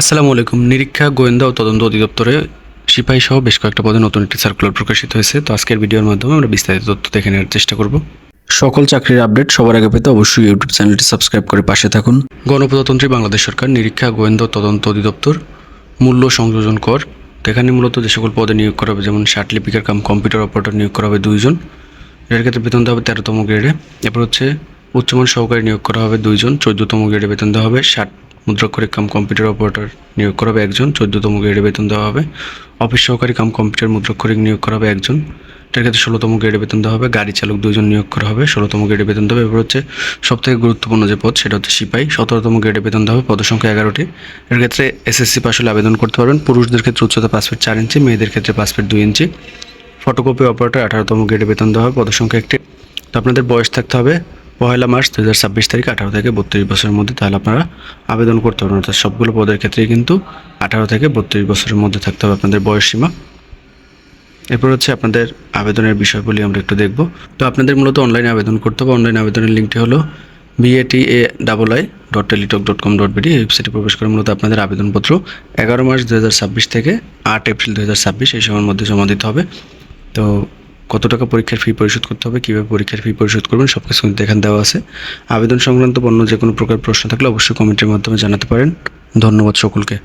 আসসালামু আলাইকুম। নিরীক্ষা গোয়েন্দা ও তদন্ত অধিদপ্তরে সিপাহী সহ বেশ কয়েকটা পদে নতুন একটি সার্কুলার প্রকাশিত হয়েছে। তো আজকের ভিডিওর মাধ্যমে আমরা বিস্তারিত তথ্য দেখে নেওয়ার চেষ্টা করব। সকল চাকরির আপডেট সবার আগে পেতে অবশ্যই ইউটিউব চ্যানেলটি সাবস্ক্রাইব করে পাশে থাকুন। গণপ্রজাতন্ত্রী বাংলাদেশ সরকার নিরীক্ষা গোয়েন্দা ও তদন্ত অধিদপ্তর মূল্য সংযোজন কর। তো এখানে মূলত যে সকল পদে নিয়োগ করা হবে, যেমন শার্ট লিপিকার কাম কম্পিউটার অপারেটর নিয়োগ করা হবে 2 জন। এর ক্ষেত্রে বেতন দেওয়া হবে 13তম গ্রেডে। এরপর হচ্ছে উচ্চমান সহকারী নিয়োগ করা হবে 2 জন, 14তম গ্রেডে বেতন দেওয়া হবে। মুদ্রাক্ষরিক কাম কম্পিউটার অপারেটর নিয়োগ করা হবে 1 জন, 14তম গ্রেডে বেতন দেওয়া হবে। অফিস সহকারী কাম কম্পিউটার মুদ্রাক্ষরিক নিয়োগ করা হবে 1 জন, এটার ক্ষেত্রে 16তম গ্রেডে বেতন দেওয়া হবে। গাড়ি চালক 2 জন নিয়োগ করা হবে, 16তম গ্রেডে বেতন দেওয়া হবে। এরপর হচ্ছে সবথেকে গুরুত্বপূর্ণ যে পদ, সেটা হচ্ছে সিপাহী, 17তম গ্রেডে বেতন দেওয়া হবে। পদসংখ্যা 11টি। এর ক্ষেত্রে এসএসসি পাস হলে আবেদন করতে পারবেন। পুরুষদের ক্ষেত্রে উচ্চতা 5 ফিট 4 ইঞ্চি, মেয়েদের ক্ষেত্রে 5 ফিট 2 ইঞ্চি। ফটোকপি অপারেটর 18তম গ্রেডে বেতন দেওয়া হবে। পদসংখ্যা 1টি। তো আপনাদের বয়স থাকতে হবে 1 মার্চ 2026 তারিখ 18 থেকে 32 বছরের মধ্যে, তাহলে আপনারা আবেদন করতে পারবেন। অর্থাৎ সবগুলো পদের ক্ষেত্রেই কিন্তু 18 থেকে 32 বছরের মধ্যে থাকতে হবে আপনাদের বয়স সীমা। এরপর হচ্ছে আপনাদের আবেদনের বিষয়গুলি আমরা একটু দেখব। তো আপনাদের মূলত অনলাইনে আবেদন করতে হবে। অনলাইন আবেদনের লিঙ্কটি হলো batai.teletalk.com.bd। এই ওয়েবসাইটে প্রবেশ করে মূলত আপনাদের আবেদনপত্র 11 মার্চ 2026 থেকে 8 এপ্রিল 2026 এই সময়ের মধ্যে জমা দিতে হবে। তো কত টাকা পরীক্ষার ফি পরিশোধ করতে হবে, কীভাবে পরীক্ষার ফি পরিশোধ করবেন, সব কিছু কিন্তু এখানে দেওয়া আছে। আবেদন সংক্রান্ত অন্য যে কোনো প্রকার প্রশ্ন থাকলে অবশ্যই কমেন্টের মাধ্যমে জানাতে পারেন। ধন্যবাদ সকলকে।